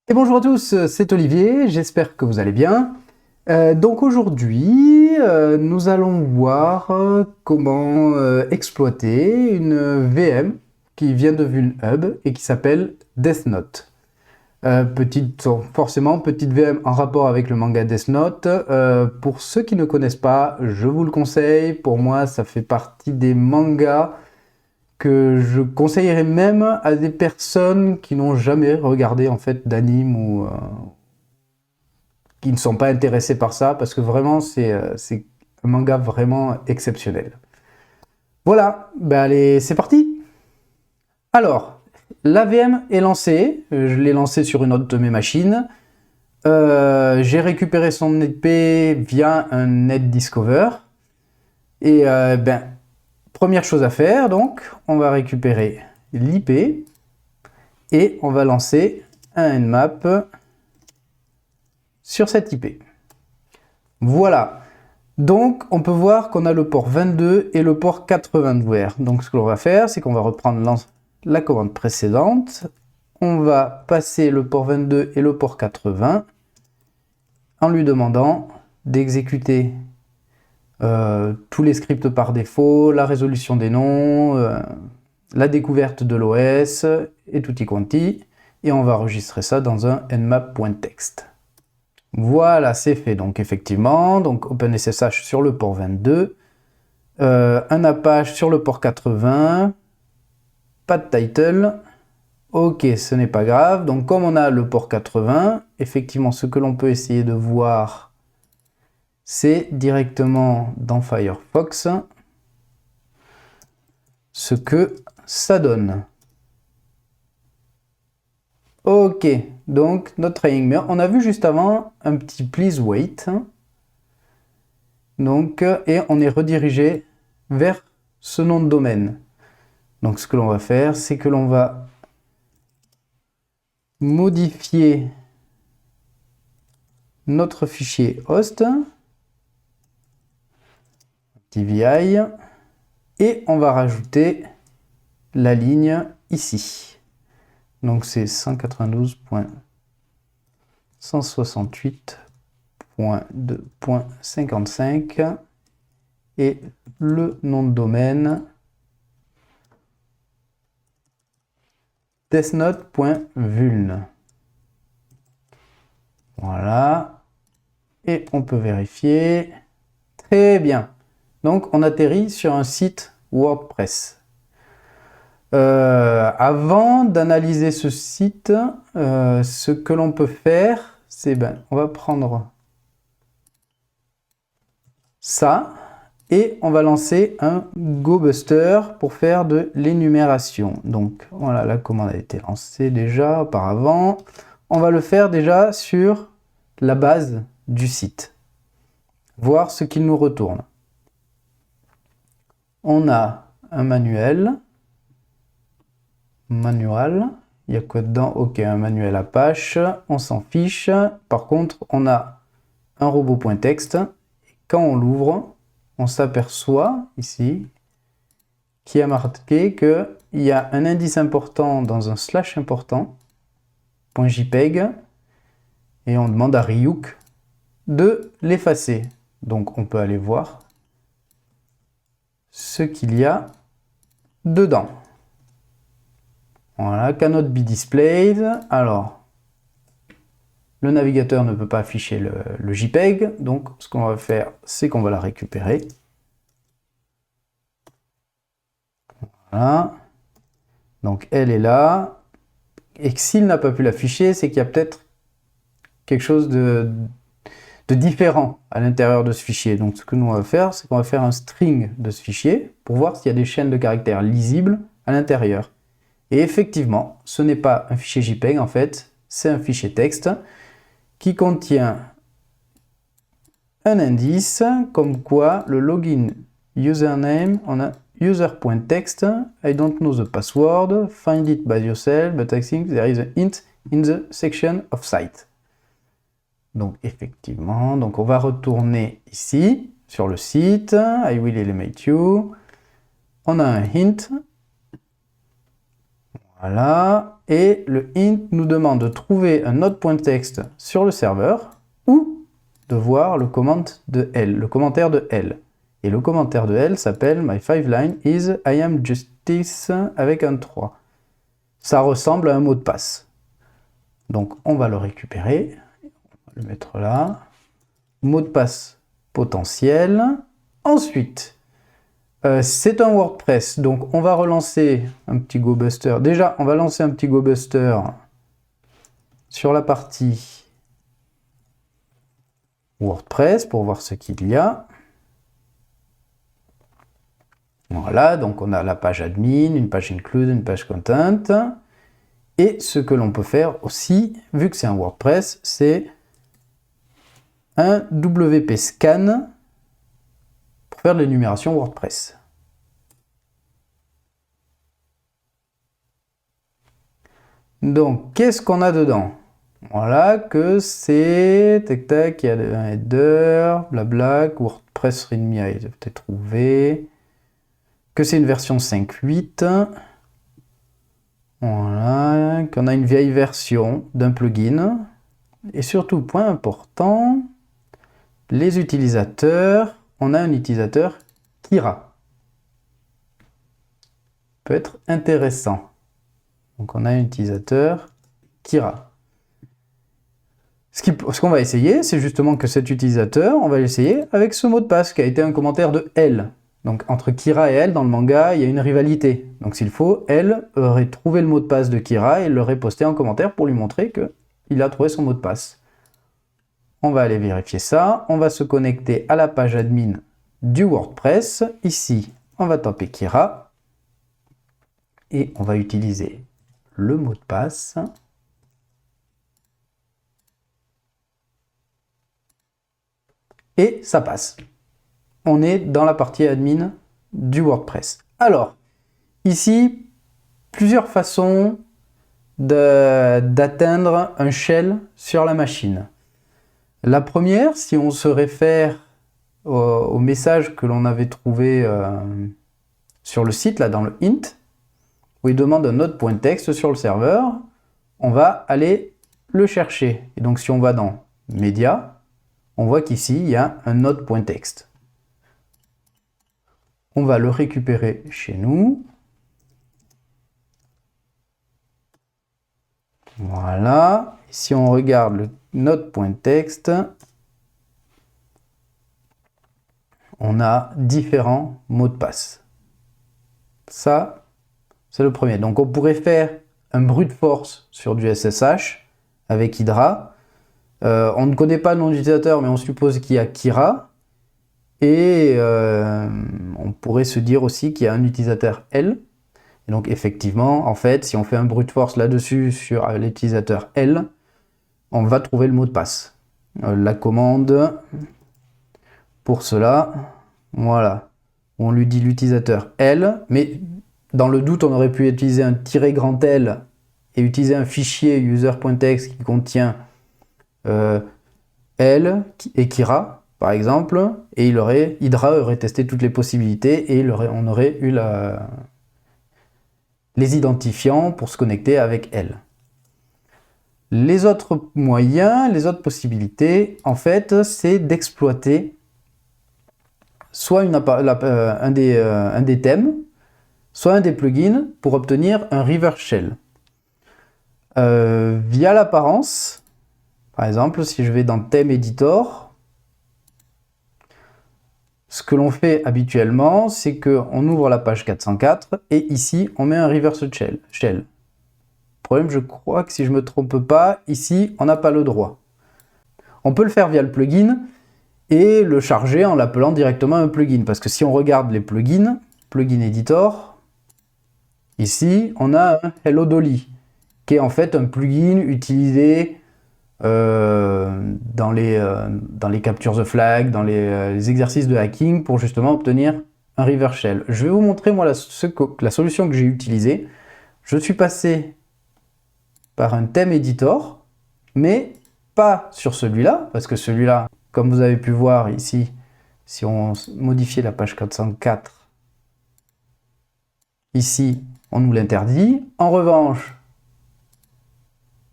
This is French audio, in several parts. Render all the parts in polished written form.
Et bonjour à tous, c'est Olivier, j'espère que vous allez bien. Donc aujourd'hui, nous allons voir comment exploiter une VM qui vient de VulnHub et qui s'appelle Death Note. Forcément, petite VM en rapport avec le manga Death Note. Pour ceux qui ne connaissent pas, je vous le conseille. Pour moi, ça fait partie des mangas que je conseillerais même à des personnes qui n'ont jamais regardé en fait d'anime ou qui ne sont pas intéressés par ça, parce que vraiment c'est un manga vraiment exceptionnel. Voilà, ben allez, c'est parti. Alors, l'AVM est lancée, je l'ai lancé sur une autre de mes machines. J'ai récupéré son IP via un NetDiscover. Et première chose à faire, donc, on va récupérer l'IP et on va lancer un Nmap sur cette IP. Voilà. Donc, on peut voir qu'on a le port 22 et le port 80 d'ouvert. Donc, ce que l'on va faire, c'est qu'on va reprendre la commande précédente. On va passer le port 22 et le port 80 en lui demandant d'exécuter tous les scripts par défaut, la résolution des noms, la découverte de l'OS et tutti quanti. Et on va enregistrer ça dans un nmap.txt. Voilà, c'est fait. Donc effectivement, donc OpenSSH sur le port 22, un Apache sur le port 80, pas de title. Ok, ce n'est pas grave. Donc comme on a le port 80, effectivement, ce que l'on peut essayer de voir, c'est directement dans Firefox ce que ça donne. Ok, donc notre training, mais on a vu juste avant un petit please wait. Donc, et on est redirigé vers ce nom de domaine. Donc ce que l'on va faire, c'est que l'on va modifier notre fichier host, TVI, et on va rajouter la ligne ici. Donc c'est 192.168.2.55 et le nom de domaine deathnote.vuln. Voilà. Et on peut vérifier. Très bien. Donc on atterrit sur un site WordPress. Avant d'analyser ce site, ce que l'on peut faire, c'est on va prendre ça et on va lancer un GoBuster pour faire de l'énumération. Donc voilà, la commande a été lancée déjà auparavant. On va le faire déjà sur la base du site. Voir ce qu'il nous retourne. On a un manuel. Il y a quoi dedans? Ok, un manuel Apache, on s'en fiche. Par contre, on a un robot.txt. Quand on l'ouvre, on s'aperçoit ici qu'il y a marqué qu'il y a un indice important dans un slash important, .jpeg, et on demande à Ryuk de l'effacer. Donc on peut aller voir ce qu'il y a dedans. Voilà, cannot be displayed. Alors, le navigateur ne peut pas afficher le JPEG, donc ce qu'on va faire, c'est qu'on va la récupérer. Voilà. Donc elle est là. Et s'il n'a pas pu l'afficher, c'est qu'il y a peut-être quelque chose de différent à l'intérieur de ce fichier. Donc ce que nous on va faire, c'est qu'on va faire un string de ce fichier pour voir s'il y a des chaînes de caractères lisibles à l'intérieur. Et effectivement, ce n'est pas un fichier JPEG en fait, c'est un fichier texte qui contient un indice comme quoi le login username, on a user.text, I don't know the password, find it by yourself, but I think there is a hint in the section of site. Donc effectivement, donc on va retourner ici sur le site, I will eliminate you. On a un hint. Voilà. Et le int nous demande de trouver un autre point de texte sur le serveur ou de voir le commentaire de L. Et le commentaire de L s'appelle My 5 line is I am justice avec un 3. Ça ressemble à un mot de passe. Donc on va le récupérer. On va le mettre là. Mot de passe potentiel. Ensuite, c'est un WordPress, donc on va relancer un petit GoBuster. Déjà, on va lancer un petit GoBuster sur la partie WordPress pour voir ce qu'il y a. Voilà, donc on a la page admin, une page include, une page content. Et ce que l'on peut faire aussi, vu que c'est un WordPress, c'est un WP scan pour faire de l'énumération WordPress. Donc, qu'est-ce qu'on a dedans? Voilà, que c'est... Tac, tac, il y a un header, blabla, WordPress README a été trouvé. Que c'est une version 5.8. Voilà, qu'on a une vieille version d'un plugin. Et surtout, point important, les utilisateurs. On a un utilisateur Kira. Peut être intéressant. Donc on a un utilisateur Kira. Ce qu'on va essayer, c'est justement que cet utilisateur, on va l'essayer avec ce mot de passe qui a été un commentaire de L. Donc entre Kira et L, dans le manga, il y a une rivalité. Donc s'il faut, L aurait trouvé le mot de passe de Kira et l'aurait posté en commentaire pour lui montrer qu'il a trouvé son mot de passe. On va aller vérifier ça. On va se connecter à la page admin du WordPress. Ici, on va taper Kira. Et on va utiliser le mot de passe. Et ça passe. On est dans la partie admin du WordPress. Alors, ici, plusieurs façons d'atteindre un shell sur la machine. La première, si on se réfère au message que l'on avait trouvé sur le site, là dans le int, où il demande un autre point de texte sur le serveur, on va aller le chercher. Et donc si on va dans Média, on voit qu'ici, il y a un autre point de texte. On va le récupérer chez nous. Voilà. Si on regarde notre point de texte, on a différents mots de passe. Ça, c'est le premier. Donc on pourrait faire un brute force sur du SSH avec Hydra. On ne connaît pas le nom d'utilisateur, mais on suppose qu'il y a Kira. Et on pourrait se dire aussi qu'il y a un utilisateur L. Et donc effectivement, en fait, si on fait un brute force là-dessus sur l'utilisateur L, on va trouver le mot de passe. La commande pour cela, voilà. On lui dit l'utilisateur L, mais dans le doute, on aurait pu utiliser un tiret grand L et utiliser un fichier user.txt qui contient L et Kira, par exemple, et Hydra aurait testé toutes les possibilités et on aurait eu les identifiants pour se connecter avec L. Les autres moyens, les autres possibilités, en fait, c'est d'exploiter soit un des thèmes, soit un des plugins pour obtenir un reverse shell. Via l'apparence, par exemple, si je vais dans Theme Editor, ce que l'on fait habituellement, c'est qu'on ouvre la page 404 et ici, on met un reverse shell. Le problème, je crois que si je ne me trompe pas, ici, on n'a pas le droit. On peut le faire via le plugin et le charger en l'appelant directement un plugin. Parce que si on regarde les plugins, plugin editor, ici, on a un Hello Dolly, qui est en fait un plugin utilisé dans les captures de flag, dans les exercices de hacking pour justement obtenir un reverse shell. Je vais vous montrer moi la solution que j'ai utilisée. Je suis passé par un thème editor, mais pas sur celui-là, parce que celui-là, comme vous avez pu voir ici, si on modifiait la page 404, ici, on nous l'interdit. En revanche,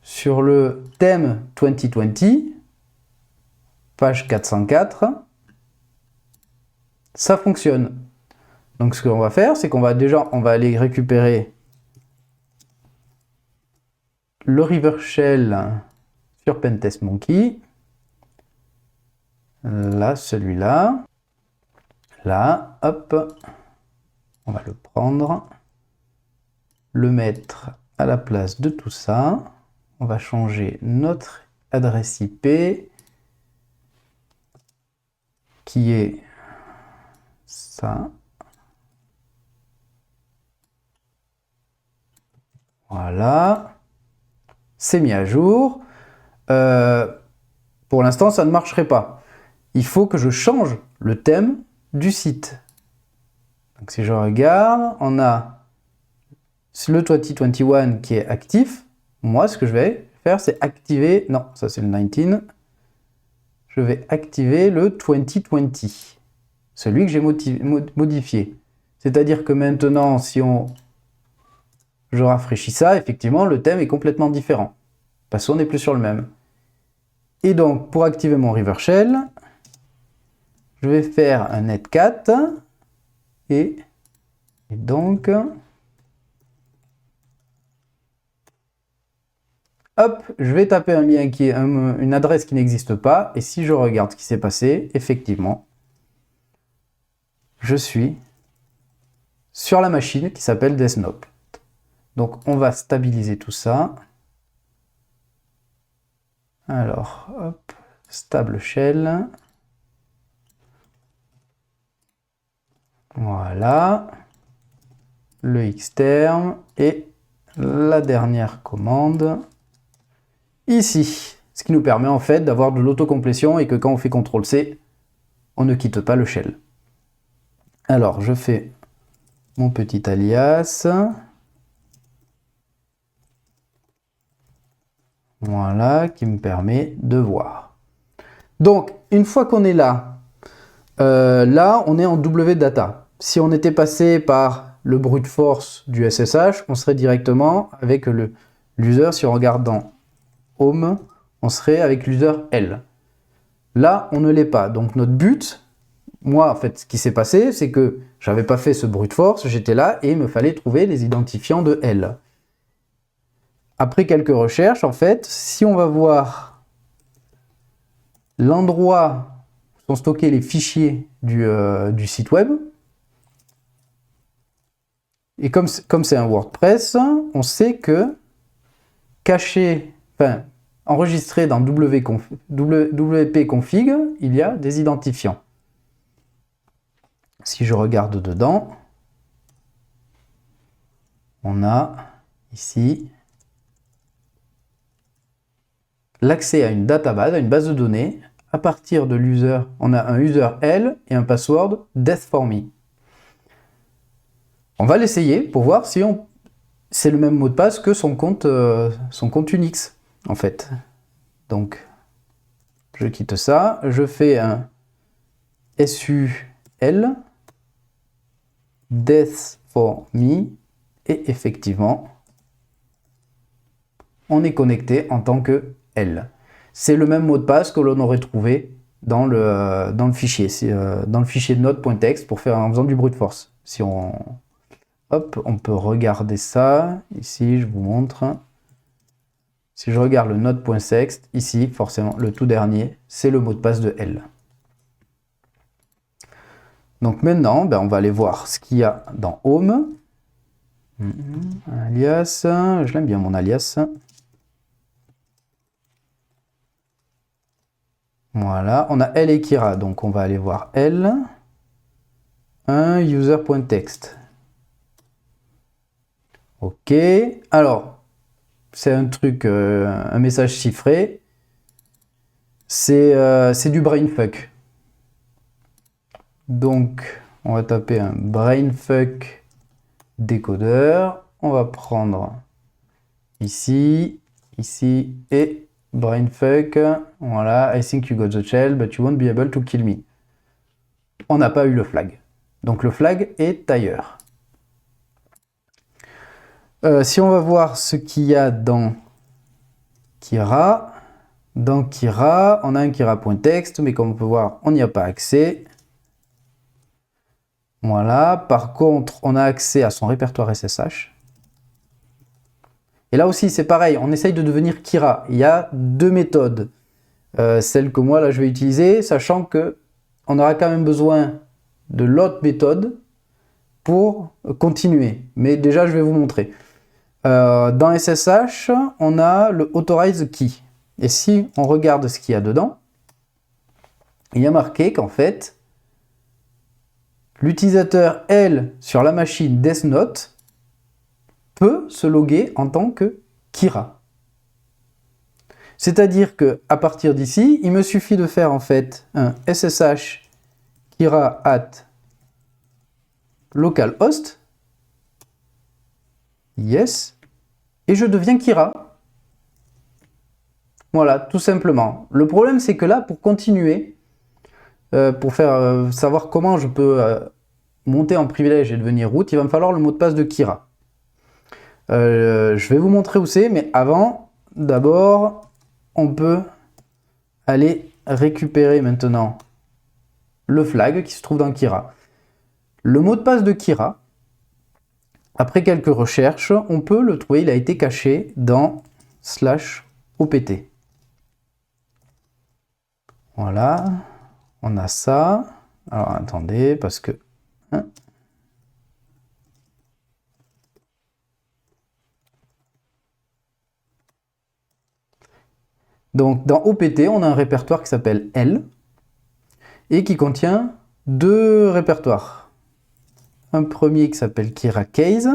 sur le thème 2020, page 404, ça fonctionne. Donc ce qu'on va faire, c'est qu'on va aller récupérer le River Shell sur Pentest Monkey. Là, celui-là. Là, hop. On va le prendre. Le mettre à la place de tout ça. On va changer notre adresse IP qui est ça. Voilà. C'est mis à jour. Pour l'instant, ça ne marcherait pas. Il faut que je change le thème du site. Donc si je regarde, on a le 2021 qui est actif. Moi, ce que je vais faire, c'est activer... Non, ça c'est le 19. Je vais activer le 2020. Celui que j'ai modifié. C'est-à-dire que maintenant, si je rafraîchis ça, effectivement, le thème est complètement différent. Parce qu'on n'est plus sur le même. Et donc, pour activer mon River Shell, je vais faire un netcat. Et donc... Hop, je vais taper un lien qui est une adresse qui n'existe pas. Et si je regarde ce qui s'est passé, effectivement, je suis sur la machine qui s'appelle Desktop. Donc, on va stabiliser tout ça. Alors, hop, stable shell. Voilà. Le xterm et la dernière commande ici. Ce qui nous permet en fait d'avoir de l'autocomplétion et que quand on fait CTRL-C, on ne quitte pas le shell. Alors, je fais mon petit alias. Voilà, qui me permet de voir. Donc, une fois qu'on est là, là, on est en wdata. Si on était passé par le brute force du SSH, on serait directement avec l'user. Si on regarde dans Home, on serait avec l'user L. Là, on ne l'est pas. Donc, notre but, moi, en fait, ce qui s'est passé, c'est que j'avais pas fait ce brute force, j'étais là et il me fallait trouver les identifiants de L. Après quelques recherches, en fait, si on va voir l'endroit où sont stockés les fichiers du site web, et comme c'est un WordPress, on sait que caché, enfin, enregistré dans wp-config, il y a des identifiants. Si je regarde dedans, on a ici l'accès à une database, à une base de données. À partir de l'user, on a un user L et un password death4me. On va l'essayer pour voir si c'est le même mot de passe que son compte Unix, en fait. Donc, je quitte ça, je fais un SUL death4me et effectivement, on est connecté en tant que L. C'est le même mot de passe que l'on aurait trouvé dans le fichier, dans le fichier node.txt en faisant du brute force. Si hop, on peut regarder ça. Ici, je vous montre. Si je regarde le node.txt, ici, forcément, le tout dernier, c'est le mot de passe de L. Donc maintenant, on va aller voir ce qu'il y a dans Home. Alias, je l'aime bien mon alias. Voilà, on a L et Kira, donc on va aller voir L. Un user.txt. Ok, alors, c'est un truc, un message chiffré. C'est du brainfuck. Donc, on va taper un brainfuck décodeur. On va prendre ici, ici et brainfuck. Voilà, I think you got the shell, but you won't be able to kill me. On n'a pas eu le flag. Donc le flag est ailleurs. Si on va voir ce qu'il y a dans Kira, on a un Kira.txt, mais comme on peut voir, on n'y a pas accès. Voilà, par contre, on a accès à son répertoire SSH. Et là aussi, c'est pareil, on essaye de devenir Kira. Il y a deux méthodes. Celle que moi, là, je vais utiliser, sachant que on aura quand même besoin de l'autre méthode pour continuer. Mais déjà, je vais vous montrer. Dans SSH, on a le Authorize Key. Et si on regarde ce qu'il y a dedans, il y a marqué qu'en fait, l'utilisateur, elle, sur la machine Death Note, peut se loguer en tant que Kira. C'est-à-dire que à partir d'ici, il me suffit de faire en fait un SSH Kira at localhost. Yes. Et je deviens Kira. Voilà, tout simplement. Le problème, c'est que là, pour continuer, pour faire savoir comment je peux monter en privilège et devenir root, il va me falloir le mot de passe de Kira. Je vais vous montrer où c'est, mais avant, d'abord, on peut aller récupérer maintenant le flag qui se trouve dans Kira. Le mot de passe de Kira, après quelques recherches, on peut le trouver, il a été caché dans /opt. Voilà, on a ça. Alors attendez, parce que... Hein, donc dans OPT, on a un répertoire qui s'appelle L et qui contient deux répertoires. Un premier qui s'appelle Kira Case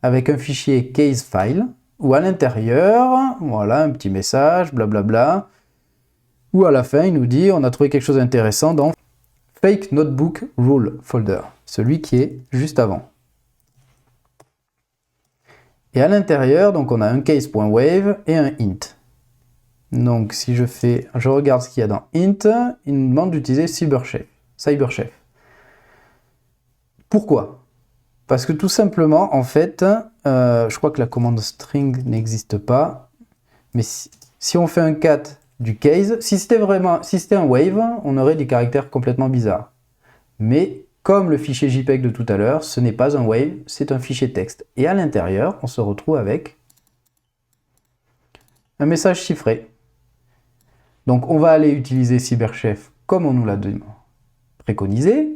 avec un fichier case file où à l'intérieur, voilà un petit message, blablabla, où à la fin il nous dit on a trouvé quelque chose d'intéressant dans Fake Notebook Rule Folder, celui qui est juste avant. Et à l'intérieur, donc on a un case.wave et un int. Donc si je regarde ce qu'il y a dans int, il nous demande d'utiliser Cyberchef. Pourquoi? Parce que tout simplement, en fait, je crois que la commande string n'existe pas, mais si on fait un cat du case, si c'était un wave, on aurait des caractères complètement bizarres. Mais comme le fichier JPEG de tout à l'heure, ce n'est pas un wave, c'est un fichier texte. Et à l'intérieur, on se retrouve avec un message chiffré. Donc on va aller utiliser Cyberchef comme on nous l'a préconisé.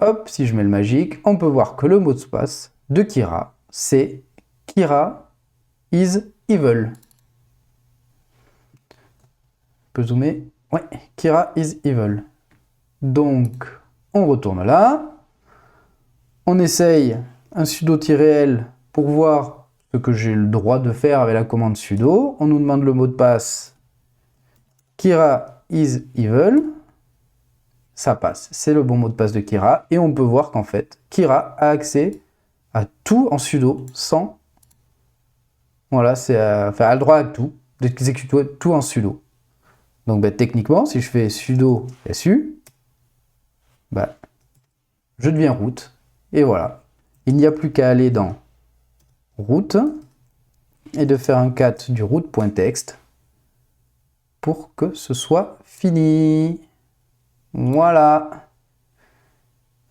Hop, si je mets le magique, on peut voir que le mot de passe de Kira, c'est Kira is evil. Je peux zoomer? Ouais, Kira is evil. Donc, on retourne là. On essaye un sudo-l pour voir ce que j'ai le droit de faire avec la commande sudo. On nous demande le mot de passe Kira is evil. Ça passe, c'est le bon mot de passe de Kira. Et on peut voir qu'en fait, Kira a accès à tout en sudo sans... Voilà, a le droit à tout, d'exécuter tout en sudo. Donc techniquement, si je fais sudo su, je deviens root. Et voilà. Il n'y a plus qu'à aller dans root et de faire un cat du root.txt pour que ce soit fini. Voilà.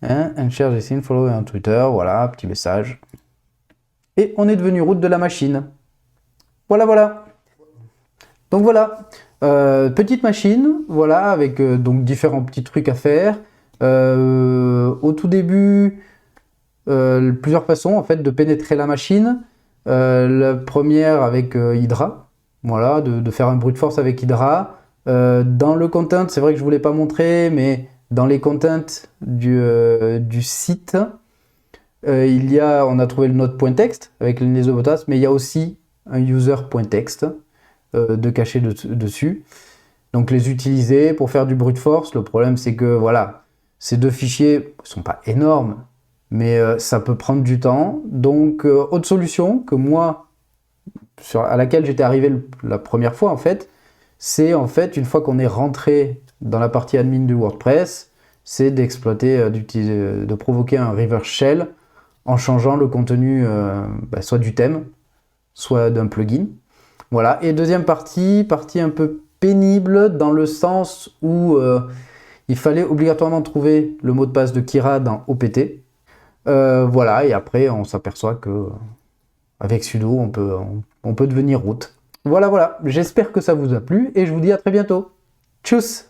And share this in, follow on Twitter. Voilà, petit message. Et on est devenu root de la machine. Voilà. Donc voilà. Petite machine, voilà, avec donc différents petits trucs à faire. Au tout début, plusieurs façons en fait de pénétrer la machine. La première avec Hydra, voilà, de faire un brute force avec Hydra. Dans le content, c'est vrai que je ne voulais pas montrer, mais dans les contents du site, on a trouvé le node.txt avec les isobotas, mais il y a aussi un user.txt de caché dessus. Donc les utiliser pour faire du brute force. Le problème c'est que voilà, ces deux fichiers ne sont pas énormes, mais ça peut prendre du temps. Donc autre solution que moi, à laquelle j'étais arrivé la première fois en fait, c'est en fait une fois qu'on est rentré dans la partie admin du WordPress, c'est d'exploiter, de provoquer un reverse shell en changeant le contenu soit du thème, soit d'un plugin. Voilà, et deuxième partie un peu pénible dans le sens où il fallait obligatoirement trouver le mot de passe de Kira dans OPT. Voilà, et après on s'aperçoit que avec sudo on peut devenir root. Voilà, j'espère que ça vous a plu et je vous dis à très bientôt. Tchuss!